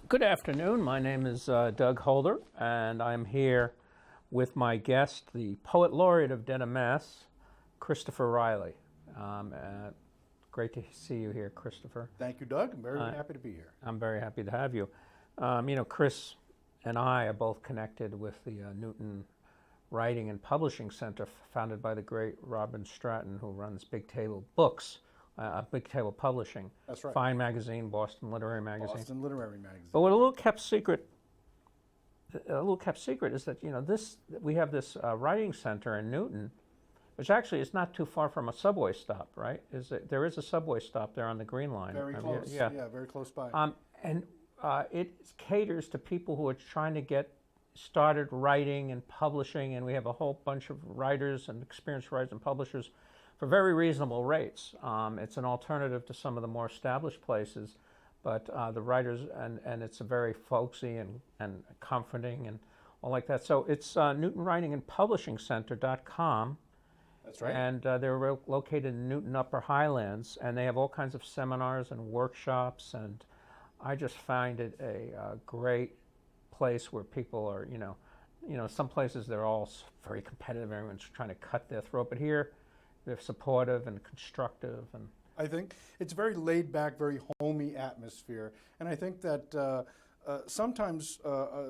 Good afternoon. My name is Doug Holder, and I'm here with my guest, the Poet Laureate of Dedham, Mass., Christopher Reilley. Great to see you here, Christopher. Thank you, Doug. I'm very happy to be here. I'm very happy to have you. Chris and I are both connected with the Newton Writing and Publishing Center, founded by the great Robin Stratton, who runs Big Table Books. Big Table Publishing. That's right. Fine magazine, Boston Literary Magazine. Boston Literary Magazine. But what a little kept secret is that we have this writing center in Newton, which actually is not too far from a subway stop, right? There is a subway stop there on the Green Line. Very close. Yeah, very close by. It caters to people who are trying to get started writing and publishing, and we have a whole bunch of writers and experienced writers and publishers for very reasonable rates. It's an alternative to some of the more established places, but the writers, and it's a very folksy and comforting and all like that. So it's Newton Writing and Publishing Center.com. That's right. And they're located in Newton Upper Highlands, and they have all kinds of seminars and workshops, and I just find it a great place where people are, some places they're all very competitive, everyone's trying to cut their throat, but here they're supportive and constructive. And I think it's a very laid back, very homey atmosphere. And I think that sometimes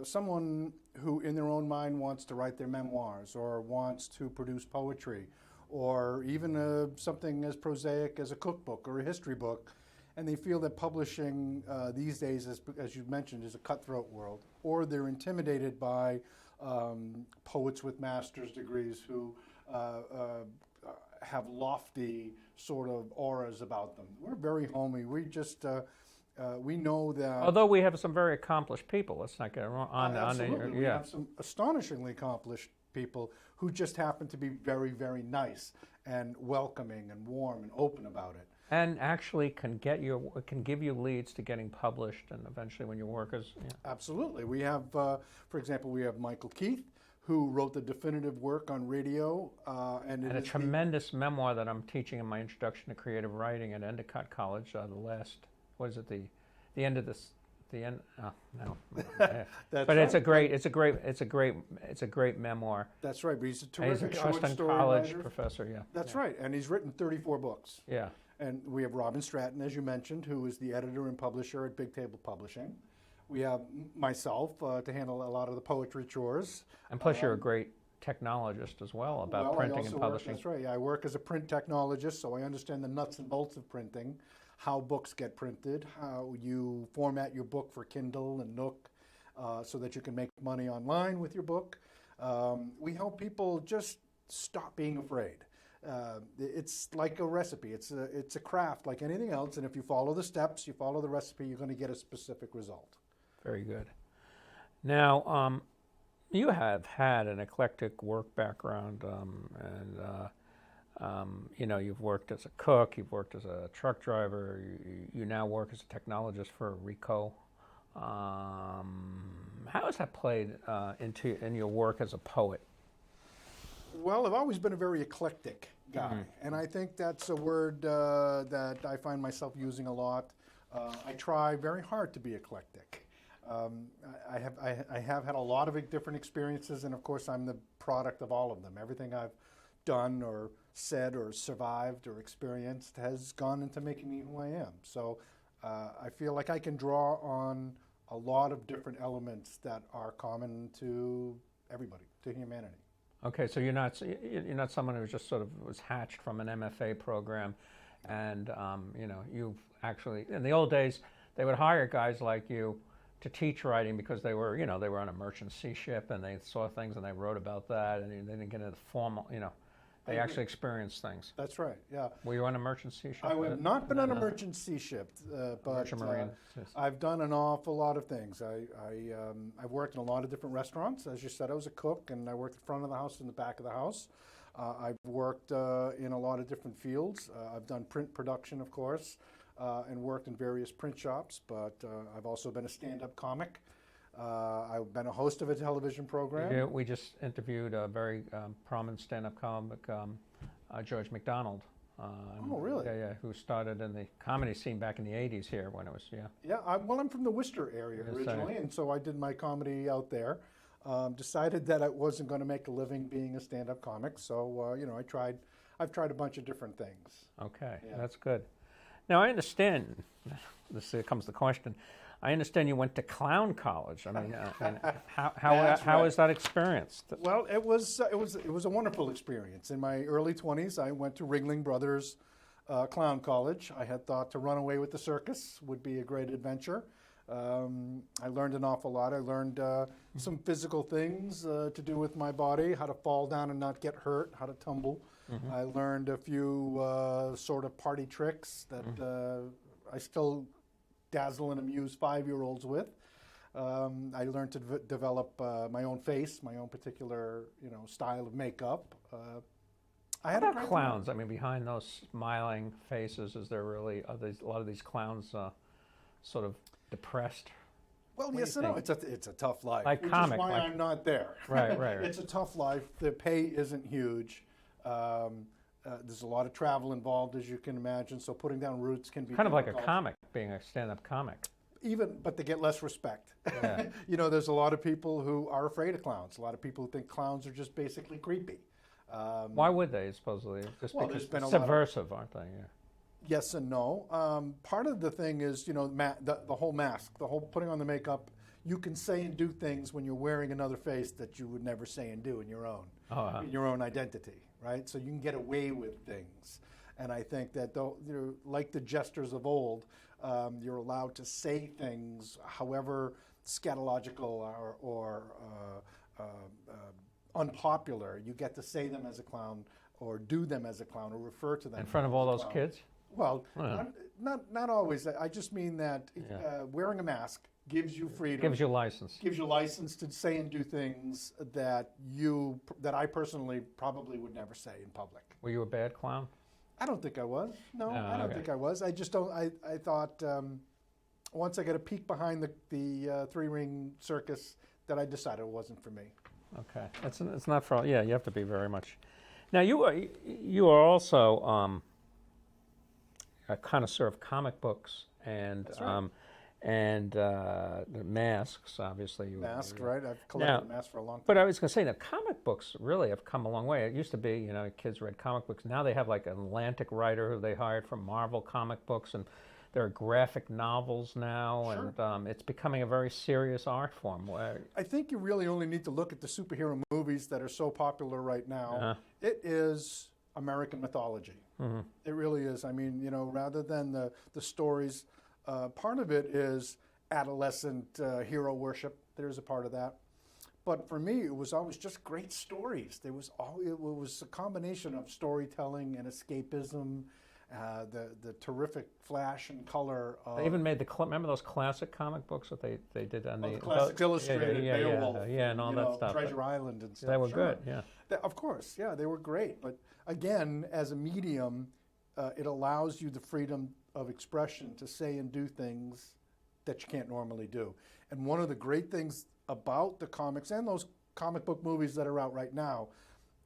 someone who in their own mind wants to write their memoirs or wants to produce poetry or even something as prosaic as a cookbook or a history book, and they feel that publishing these days, as you mentioned, is a cutthroat world, or they're intimidated by poets with master's degrees who have lofty sort of auras about them. We're very homey. We just we know that. Although we have some very accomplished people, let's not get wrong. Absolutely, we have some astonishingly accomplished people who just happen to be very, very nice and welcoming and warm and open about it. And actually can give you leads to getting published, and eventually when your work is. Yeah. Absolutely, we have, for example, we have Michael Keith, who wrote the definitive work on radio. And a tremendous memoir that I'm teaching in my Introduction to Creative Writing at Endicott College, the end of this, the end, oh, no. But right. It's a great memoir. That's right, but he's a terrific short story college writer. Professor, yeah. That's right, and he's written 34 books. Yeah. And we have Robin Stratton, as you mentioned, who is the editor and publisher at Big Table Publishing. We have myself to handle a lot of the poetry chores. And plus you're a great technologist as well about printing and publishing. That's right. Yeah, I work as a print technologist, so I understand the nuts and bolts of printing, how books get printed, how you format your book for Kindle and Nook so that you can make money online with your book. We help people just stop being afraid. It's like a recipe. It's a craft like anything else, and if you follow the steps, you follow the recipe, you're going to get a specific result. Very good. Now, you have had an eclectic work background, you've worked as a cook, you've worked as a truck driver, you now work as a technologist for Ricoh. How has that played in your work as a poet? Well, I've always been a very eclectic guy, and I think that's a word that I find myself using a lot. I try very hard to be eclectic. I have had a lot of different experiences, and of course I'm the product of all of them. Everything I've done or said or survived or experienced has gone into making me who I am. So I feel like I can draw on a lot of different elements that are common to everybody, to humanity. Okay, so you're not someone who just sort of was hatched from an MFA program, and you've actually, in the old days they would hire guys like you to teach writing because they were on a merchant sea ship and they saw things and they wrote about that, and they didn't get into the formal, they actually experienced things. That's right, yeah. Were you on a merchant sea ship? I have not been on a merchant sea ship, but I've done an awful lot of things. I've worked in a lot of different restaurants. As you said, I was a cook, and I worked in front of the house and the back of the house. I've worked in a lot of different fields. I've done print production, of course, and worked in various print shops, but I've also been a stand-up comic. I've been a host of a television program. Yeah, we just interviewed a very prominent stand-up comic, George MacDonald, Oh, really? Yeah, who started in the comedy scene back in the 80s here when it was, Yeah, well, I'm from the Worcester area Yes, originally, and so I did my comedy out there. Decided that I wasn't going to make a living being a stand-up comic, so I've tried a bunch of different things. Okay, Yeah. that's good. Now, I understand, comes the question, I understand you went to clown college. I mean, and how is that experience? Well, it was a wonderful experience. In my early 20s, I went to Ringling Brothers Clown College. I had thought to run away with the circus would be a great adventure. I learned an awful lot. I learned some physical things to do with my body, how to fall down and not get hurt, how to tumble. Mm-hmm. I learned a few sort of party tricks that I still dazzle and amuse 5-year-olds with. I learned to develop my own face, my own particular style of makeup. I had How about clowns? I mean, behind those smiling faces, is there really a lot of these clowns sort of depressed? Well, yes and no. It's a tough life. Like which comic, is why I'm not there. Right. It's a tough life. The pay isn't huge. There's a lot of travel involved, as you can imagine. So putting down roots can be kind of like difficult. a comic, being a stand-up comic. But they get less respect. Yeah. There's a lot of people who are afraid of clowns. A lot of people who think clowns are just basically creepy. Why would they, supposedly? Just because they're subversive, aren't they? Yeah. Yes and no. Part of the thing is, the whole mask, the whole putting on the makeup. You can say and do things when you're wearing another face that you would never say and do in your own, in your own identity, right? So you can get away with things. And I think that, like the jesters of old, you're allowed to say things, however scatological or unpopular. You get to say them as a clown, or do them as a clown, or refer to them in front of all those kids. Well, not always. I just mean that wearing a mask gives you freedom. Gives you license. Gives you license to say and do things that I personally probably would never say in public. Were you a bad clown? I don't think I was. No, I don't think I was. I just don't. I thought once I got a peek behind the three-ring circus, that I decided it wasn't for me. Okay, it's not for. Yeah, you have to be very much. Now you are also a connoisseur of comic books and. That's right. The masks, obviously. Masks, right? I've collected masks for a long time. But I was going to say, the comic books really have come a long way. It used to be, kids read comic books. Now they have like an Atlantic writer who they hired from Marvel comic books, and there are graphic novels now, Sure. and it's becoming a very serious art form. I think you really only need to look at the superhero movies that are so popular right now. It is American mythology. Mm-hmm. It really is. I mean, rather than the stories. Part of it is adolescent hero worship. There's a part of that. But for me, it was always just great stories. It was a combination of storytelling and escapism, the terrific flash and color. They even made remember those classic comic books that they did on the Classics Illustrated, Beowulf, and all that stuff. Treasure Island and stuff. They were good, yeah. Of course, yeah, they were great. But again, as a medium, it allows you the freedom of expression to say and do things that you can't normally do. And one of the great things about the comics and those comic book movies that are out right now,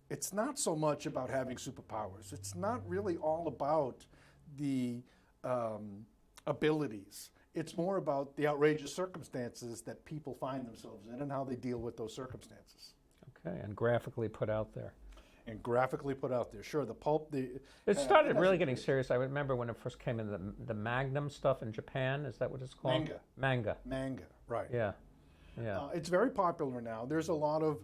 it's not so much about having superpowers. It's not really all about the abilities. It's more about the outrageous circumstances that people find themselves in and how they deal with those circumstances. Okay, and graphically put out there. Sure, the pulp. It started really getting serious. I remember when it first came in, the Magnum stuff in Japan. Is that what it's called? Manga, right. Yeah. It's very popular now. There's a lot of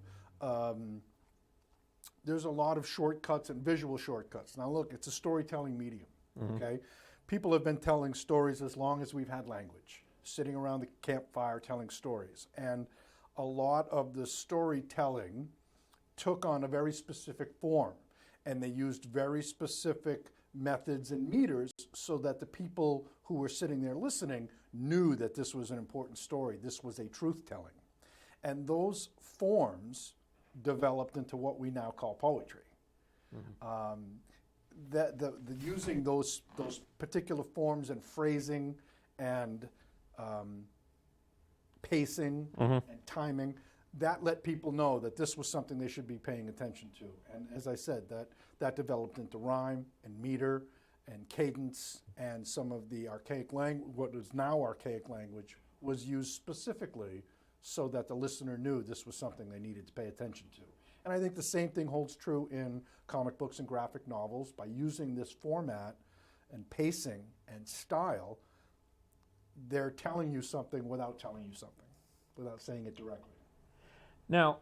shortcuts and visual shortcuts. Now look, it's a storytelling medium, okay? People have been telling stories as long as we've had language, sitting around the campfire telling stories. And a lot of the storytelling took on a very specific form, and they used very specific methods and meters so that the people who were sitting there listening knew that this was an important story, this was a truth-telling. And those forms developed into what we now call poetry. Using those particular forms and phrasing and pacing and timing, that let people know that this was something they should be paying attention to. And as I said, that developed into rhyme and meter and cadence, and some of the archaic language, what is now archaic language, was used specifically so that the listener knew this was something they needed to pay attention to. And I think the same thing holds true in comic books and graphic novels. By using this format and pacing and style, they're telling you something without telling you something, without saying it directly. Now,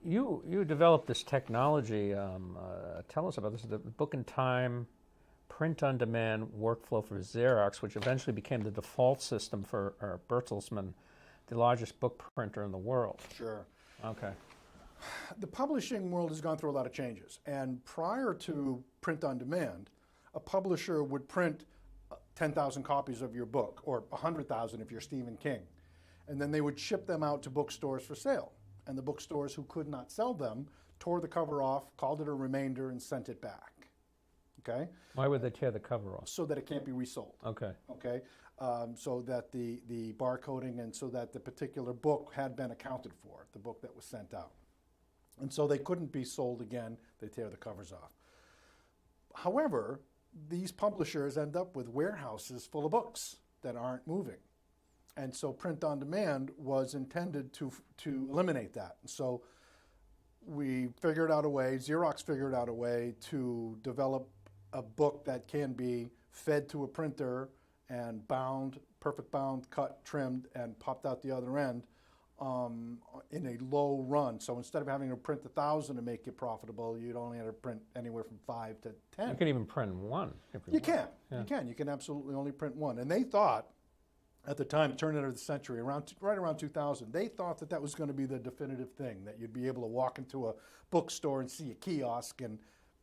you developed this technology. Tell us about this. The book in time, print-on-demand workflow for Xerox, which eventually became the default system for Bertelsmann, the largest book printer in the world. Sure. Okay. The publishing world has gone through a lot of changes. And prior to print-on-demand, a publisher would print 10,000 copies of your book, or 100,000 if you're Stephen King. And then they would ship them out to bookstores for sale. And the bookstores who could not sell them tore the cover off, called it a remainder, and sent it back. Okay? Why would they tear the cover off? So that it can't be resold. Okay. Okay? So that the barcoding, and so that the particular book had been accounted for, the book that was sent out. And so they couldn't be sold again. They tear the covers off. However, these publishers end up with warehouses full of books that aren't moving. And so print on demand was intended to eliminate that. And so we figured out a way, Xerox figured out a way to develop a book that can be fed to a printer and bound, perfect bound, cut, trimmed, and popped out the other end in a low run. So instead of having to print 1,000 to make it profitable, you'd only have to print anywhere from 5 to 10. You can even print one. If you want. Can. Yeah. You can. You can absolutely only print one. And they thought, at the time, turn of the century, right around 2000, they thought that was going to be the definitive thing, that you'd be able to walk into a bookstore and see a kiosk and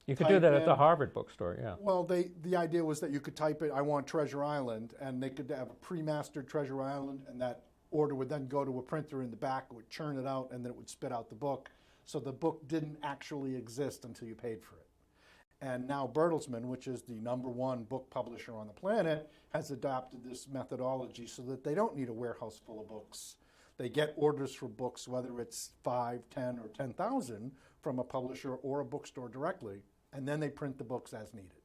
you could do that at the Harvard bookstore, yeah. Well, the idea was that you could type it, I want Treasure Island, and they could have a pre-mastered Treasure Island, and that order would then go to a printer in the back, it would churn it out, and then it would spit out the book. So the book didn't actually exist until you paid for it. And now Bertelsmann, which is the #1 book publisher on the planet, has adopted this methodology so that they don't need a warehouse full of books. They get orders for books, whether it's 5, 10, or 10,000 from a publisher or a bookstore directly, and then they print the books as needed.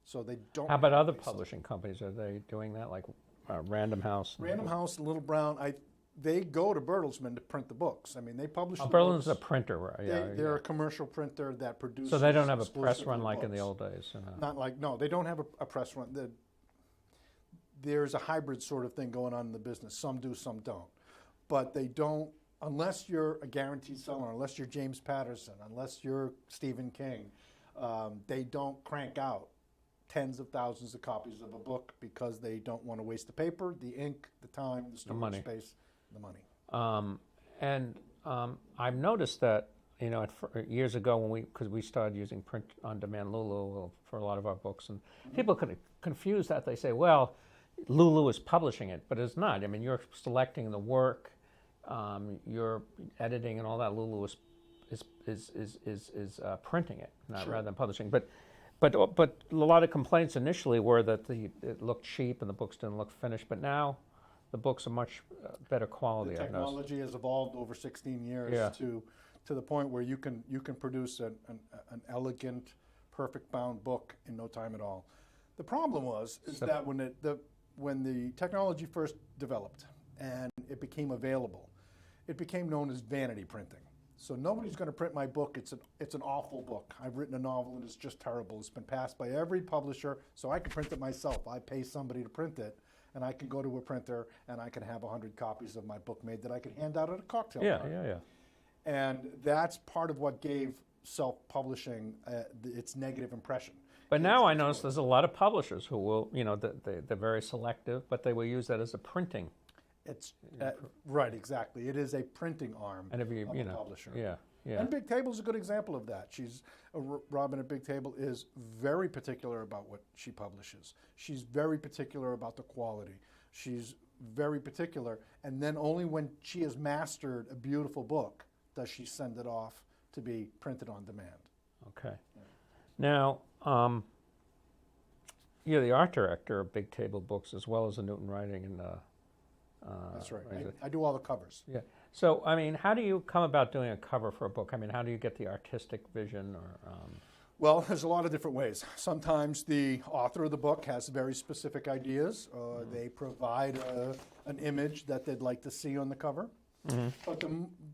So they don't. How about other publishing companies? Are they doing that, like Random House? Random House and Little Brown, they go to Bertelsmann to print the books. I mean, they publish the Bertelsmann's books. a printer, right? They're a commercial printer that produces. So they don't have a press exclusively run like in the books. old days? Not like, no, they don't have a press run. There's a hybrid sort of thing going on in the business. Some do, some don't. But they don't, unless you're a guaranteed seller, unless you're James Patterson, unless you're Stephen King, they don't crank out tens of thousands of copies of a book because they don't want to waste the paper, the ink, the time, the storage space, the money. I've noticed that, years ago because we started using print-on-demand Lulu for a lot of our books, and people could confuse that. They say, well, Lulu is publishing it, but it's not. I mean, you're selecting the work, you're editing and all that. Lulu is printing it, rather than publishing. But a lot of complaints initially were that it looked cheap and the books didn't look finished. But now the books are much better quality. The technology has evolved over 16 years to the point where you can produce an elegant, perfect bound book in no time at all. The problem is that when the technology first developed and it became available, it became known as vanity printing. So nobody's going to print my book. It's an awful book. I've written a novel and it's just terrible. It's been passed by every publisher, so I can print it myself. I pay somebody to print it, and I can go to a printer and I can have 100 copies of my book made that I can hand out at a cocktail party. Yeah. And that's part of what gave self-publishing its negative impression. But now I notice there's a lot of publishers who will, they're very selective, but they will use that as a printing. It's right, exactly. It is a printing arm of the publisher. Yeah. And Big Table is a good example of that. Robin at Big Table is very particular about what she publishes. She's very particular about the quality. She's very particular, and then only when she has mastered a beautiful book does she send it off to be printed on demand. Okay. Yeah. Now, you're the art director of Big Table Books as well as the Newton Writing and That's right. what is it? I do all the covers. Yeah. So, I mean, how do you come about doing a cover for a book? I mean, how do you get the artistic vision or... Well, there's a lot of different ways. Sometimes the author of the book has very specific ideas. They provide an image that they'd like to see on the cover.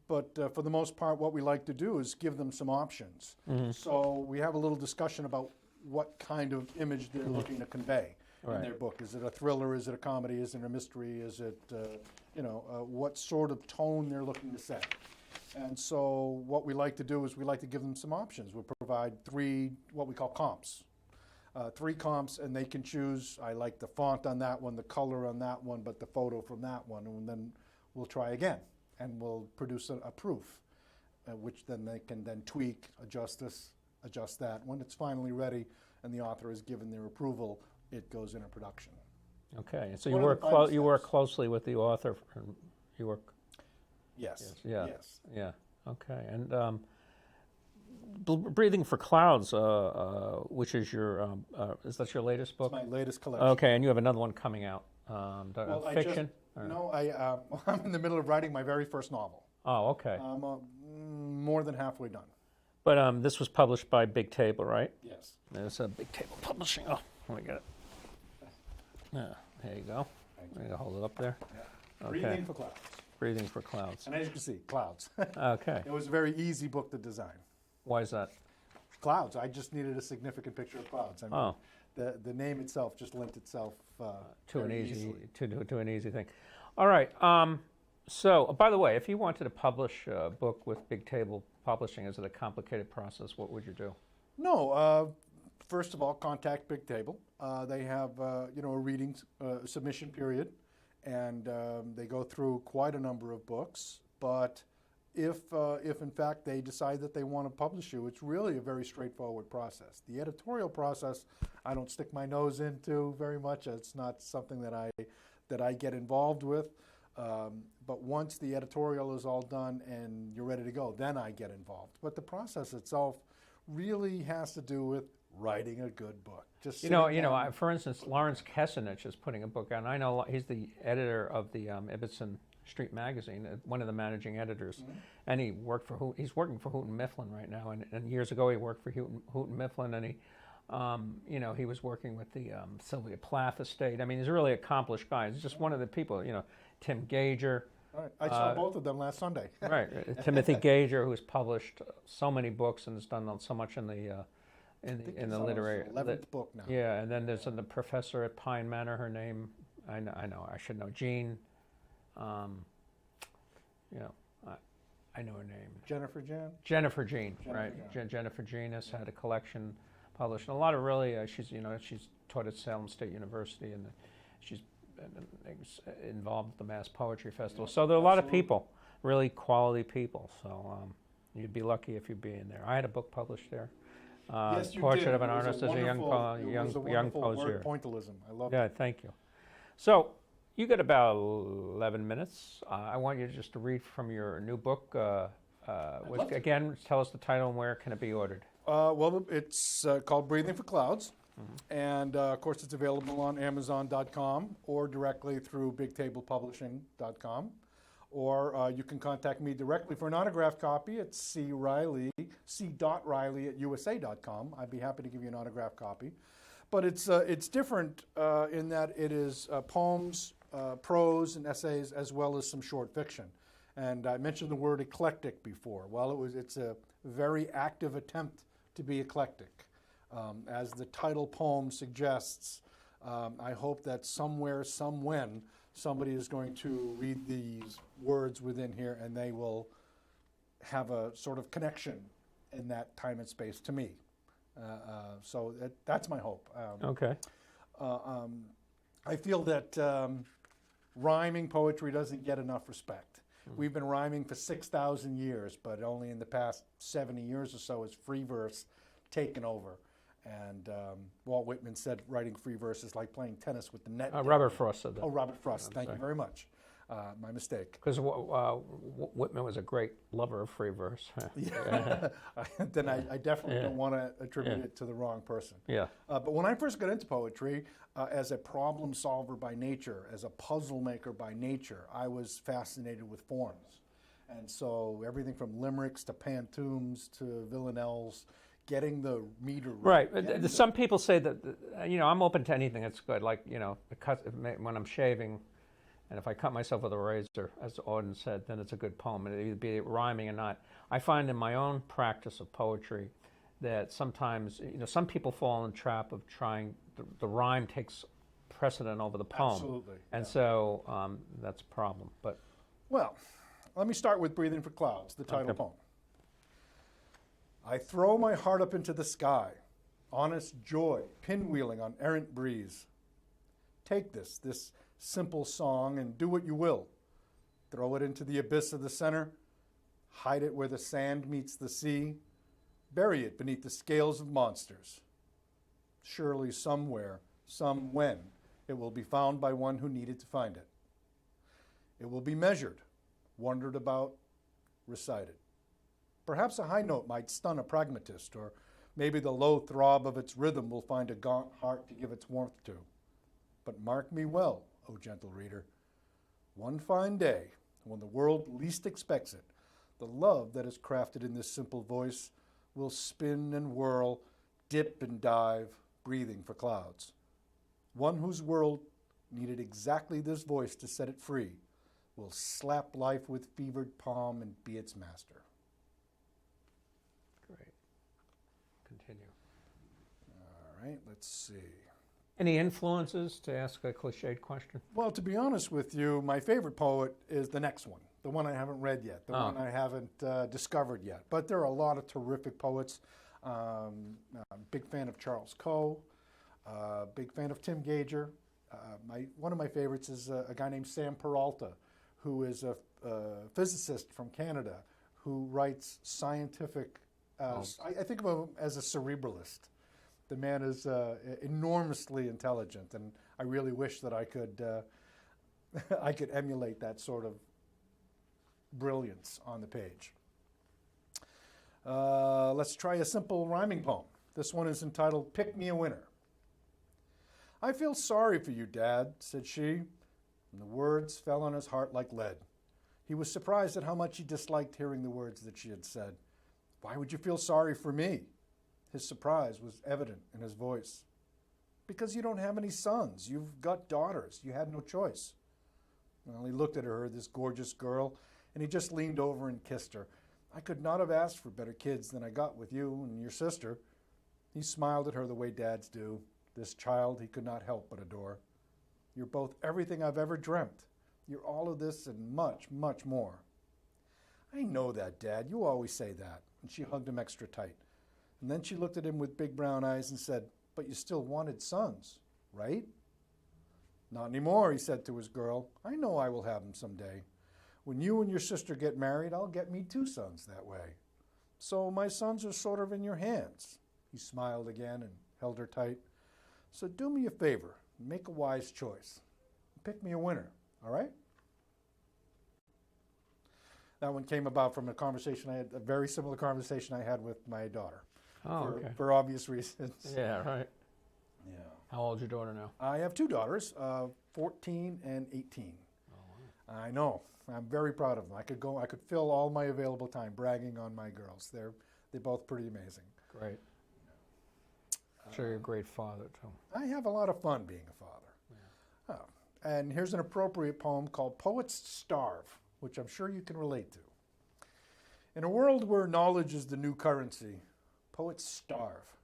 But for the most part, what we like to do is give them some options. So we have a little discussion about what kind of image they're looking to convey in their book. Is it a thriller? Is it a comedy? Is it a mystery? Is it, what sort of tone they're looking to set? And so what we like to do is we like to give them some options. We provide 3, what we call comps. 3 comps, and they can choose, I like the font on that one, the color on that one, but the photo from that one, and then we'll try again. And we'll produce a proof, which then they can then tweak, adjust this, adjust that. When it's finally ready and the author has given their approval, it goes into production. Okay, and so you work closely with the author. You work. Yes. Yeah. Yes. Yeah. Okay, and Breathing for Clouds, which is is that your latest book? It's my latest collection. Okay, and you have another one coming out. Fiction. I'm in the middle of writing my very first novel. Oh, okay. I'm more than halfway done. But this was published by Big Table, right? Yes. There's a Big Table Publishing. Oh, let me get it. Yeah, there you go. There you hold it up there. Yeah. Okay. Breathing for Clouds. Breathing for Clouds. And as you can see, clouds. Okay. It was a very easy book to design. Why is that? Clouds. I just needed a significant picture of clouds. I mean, the name itself just lent itself to an easily. to an easy thing. All right. So, by the way, if you wanted to publish a book with Big Table Publishing, is it a complicated process? What would you do? No. First of all, contact Big Table. They have a reading submission period, and they go through quite a number of books. But if in fact they decide that they want to publish you, it's really a very straightforward process. The editorial process, I don't stick my nose into very much. It's not something that I get involved with. But once the editorial is all done and you're ready to go, then I get involved. But the process itself really has to do with writing a good book. Just for instance, Lawrence Kessenich is putting a book out. And I know he's the editor of the Ibbotson Street Magazine, one of the managing editors, and he's working for Houghton Mifflin right now. And years ago, he worked for Houghton Mifflin, and he was working with the Sylvia Plath estate. I mean, he's a really accomplished guy. He's just one of the people. Tim Gager. Right. I saw both of them last Sunday. Right, Timothy Gager, who's published so many books and has done so much in the literary. 11th book now. Yeah, and then there's the professor at Pine Manor. Her name, I should know. Jean. I know her name. Jennifer Jean. Jennifer Jean, right? Jennifer Jean has had a collection published, and a lot of really. She's taught at Salem State University, and she's involved with the Mass Poetry Festival. So there are a lot of people, really quality people. So you'd be lucky if you'd be in there. I had a book published there. Yes, you Portrait did. of an Artist as a young poser. Pointillism. I love it. Yeah, thank you. So you got about 11 minutes. I want you just to read from your new book. Again, tell us the title and where can it be ordered. Well, it's called Breathing for Clouds. And, of course, it's available on Amazon.com or directly through BigTablePublishing.com. Or you can contact me directly for an autographed copy at c.reilley at USA.com. I'd be happy to give you an autographed copy. But it's different in that it is poems, prose, and essays, as well as some short fiction. And I mentioned the word eclectic before. Well, it's a very active attempt to be eclectic. As the title poem suggests, I hope that somewhere, somewhen, somebody is going to read these words within here and they will have a sort of connection in that time and space to me. So that's my hope. Okay. I feel that rhyming poetry doesn't get enough respect. We've been rhyming for 6,000 years, but only in the past 70 years or so has free verse taken over. And Walt Whitman said writing free verse is like playing tennis with the net. Robert Frost said that. Oh, Robert Frost. Thank you very much. My mistake. Because Whitman was a great lover of free verse. Yeah. Then I definitely don't want to attribute it to the wrong person. Yeah. But when I first got into poetry, as a problem solver by nature, as a puzzle maker by nature, I was fascinated with forms. And so everything from limericks to pantoums to villanelles, getting the meter right. Some people say that, I'm open to anything that's good. Like, when I'm shaving, and if I cut myself with a razor, as Auden said, then it's a good poem. It'll either be rhyming or not. I find in my own practice of poetry that sometimes, some people fall in the trap of trying, the rhyme takes precedent over the poem. Absolutely. And so that's a problem. But well, let me start with Breathing for Clouds, the title poem. I throw my heart up into the sky, honest joy, pinwheeling on errant breeze. Take this simple song and do what you will. Throw it into the abyss of the center, hide it where the sand meets the sea, bury it beneath the scales of monsters. Surely somewhere, when, it will be found by one who needed to find it. It will be measured, wondered about, recited. Perhaps a high note might stun a pragmatist, or maybe the low throb of its rhythm will find a gaunt heart to give its warmth to. But mark me well, O gentle reader, one fine day, when the world least expects it, the love that is crafted in this simple voice will spin and whirl, dip and dive, breathing for clouds. One whose world needed exactly this voice to set it free will slap life with fevered palm and be its master. great. Continue. All right, let's see. Any influences, to ask a cliched question? Well, to be honest with you, my favorite poet is the next one, the one I haven't read yet, the one I haven't discovered yet. But there are a lot of terrific poets. I'm a big fan of Charles Coe, big fan of Tim Gager. One of my favorites is a guy named Sam Peralta, who is a physicist from Canada who writes scientific, I think of him as a cerebralist. The man is enormously intelligent, and I really wish that I could I could emulate that sort of brilliance on the page. Let's try a simple rhyming poem. This one is entitled Pick Me a Winner. I feel sorry for you, Dad, said she, and the words fell on his heart like lead. He was surprised at how much he disliked hearing the words that she had said. Why would you feel sorry for me? His surprise was evident in his voice. Because you don't have any sons. You've got daughters. You had no choice. Well, he looked at her, this gorgeous girl, and he just leaned over and kissed her. I could not have asked for better kids than I got with you and your sister. He smiled at her the way dads do. This child he could not help but adore. You're both everything I've ever dreamt. You're all of this and much, much more. I know that, Dad. You always say that. And she hugged him extra tight. And then she looked at him with big brown eyes and said, but you still wanted sons, right? Not anymore, he said to his girl. I know I will have them someday. When you and your sister get married, I'll get me 2 sons that way. So my sons are sort of in your hands. He smiled again and held her tight. So do me a favor, make a wise choice. Pick me a winner, all right? That one came about from a conversation I had, a very similar conversation I had with my daughter. For obvious reasons. Yeah, right. Yeah. How old's your daughter now? I have 2 daughters, 14 and 18. Oh, wow. I know. I'm very proud of them. I could fill all my available time bragging on my girls. They're both pretty amazing. Great. I'm sure you're a great father, too. I have a lot of fun being a father. Yeah. Oh, and here's an appropriate poem called Poets Starve, which I'm sure you can relate to. In a world where knowledge is the new currency, poets starve.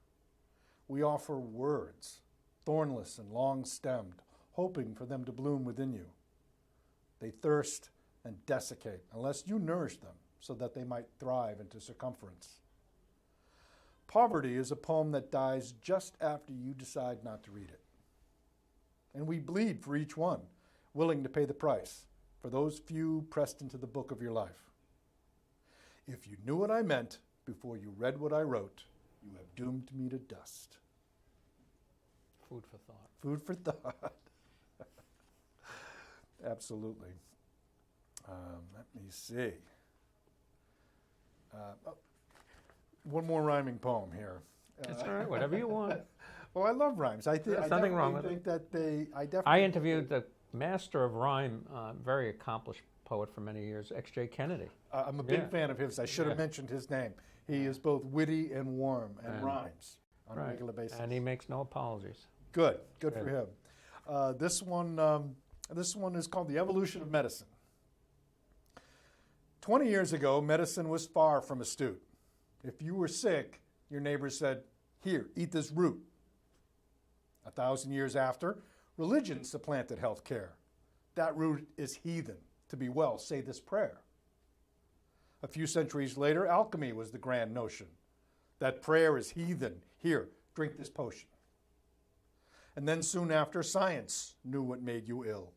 We offer words, thornless and long-stemmed, hoping for them to bloom within you. They thirst and desiccate unless you nourish them so that they might thrive into circumference. Poverty is a poem that dies just after you decide not to read it. And we bleed for each one, willing to pay the price for those few pressed into the book of your life. If you knew what I meant before you read what I wrote, you have doomed me to dust. Food for thought. Food for thought. Absolutely. Let me see. One more rhyming poem here. It's all right, whatever you want. Well, I love rhymes. There's nothing wrong with think that I definitely. I interviewed the master of rhyme, very accomplished poet for many years, X.J. Kennedy. I'm a big Yeah. fan of his. I should have mentioned his name. He is both witty and warm and rhymes on a regular basis. And he makes no apologies. Good for him. This one is called The Evolution of Medicine. 20 years ago, medicine was far from astute. If you were sick, your neighbors said, "Here, eat this root." 1,000 years after, religion supplanted health care. That root is heathen. To be well, say this prayer. A few centuries later, alchemy was the grand notion. That prayer is heathen. Here, drink this potion. And then soon after, science knew what made you ill.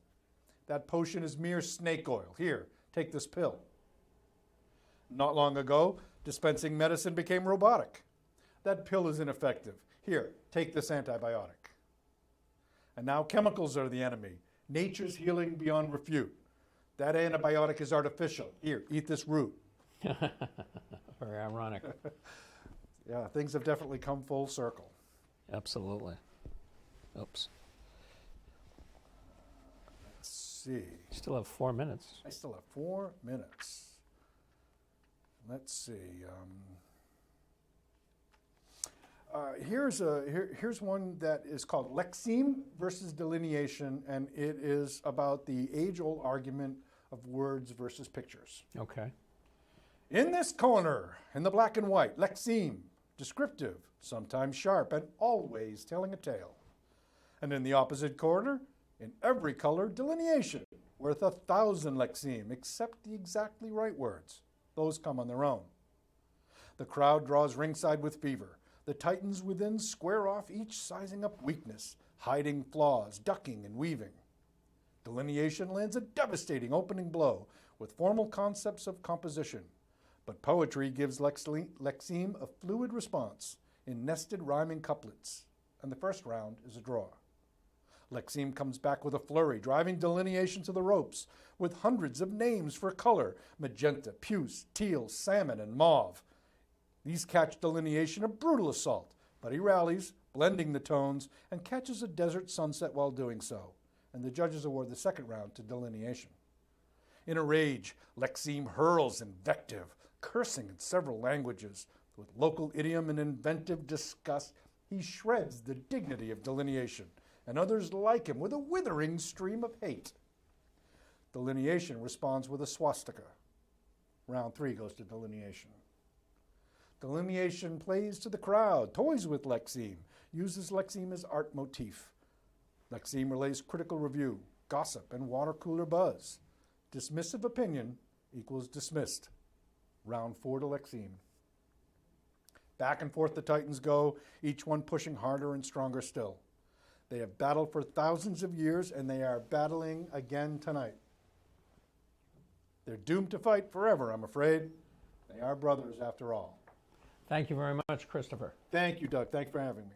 That potion is mere snake oil. Here, take this pill. Not long ago, dispensing medicine became robotic. That pill is ineffective. Here, take this antibiotic. And now chemicals are the enemy. Nature's healing beyond refute. That antibiotic is artificial. Here, eat this root. Very ironic. Yeah, things have definitely come full circle. Absolutely. Oops. Let's see. Still have 4 minutes. I still have 4 minutes. Let's see. Here's one that is called lexeme versus delineation, and it is about the age-old argument of words versus pictures. Okay. In this corner, in the black and white, lexeme, descriptive, sometimes sharp, and always telling a tale. And in the opposite corner, in every color, delineation, worth 1,000 lexeme, except the exactly right words. Those come on their own. The crowd draws ringside with fever. The titans within square off, each sizing up weakness, hiding flaws, ducking and weaving. Delineation lands a devastating opening blow with formal concepts of composition. But poetry gives lexeme a fluid response in nested rhyming couplets, and the first round is a draw. Lexeme comes back with a flurry, driving delineation to the ropes, with hundreds of names for color: magenta, puce, teal, salmon, and mauve. These catch delineation a brutal assault, but he rallies, blending the tones, and catches a desert sunset while doing so, and the judges award the second round to delineation. In a rage, Lexeme hurls invective, cursing in several languages. With local idiom and inventive disgust, he shreds the dignity of delineation, and others like him with a withering stream of hate. Delineation responds with a swastika. Round 3 goes to delineation. Delineation plays to the crowd, toys with lexeme, uses lexeme as art motif. Lexeme relays critical review, gossip, and water cooler buzz. Dismissive opinion equals dismissed. Round 4 to lexeme. Back and forth the titans go, each one pushing harder and stronger still. They have battled for thousands of years, and they are battling again tonight. They're doomed to fight forever, I'm afraid. They are brothers after all. Thank you very much, Christopher. Thank you, Doug. Thanks for having me.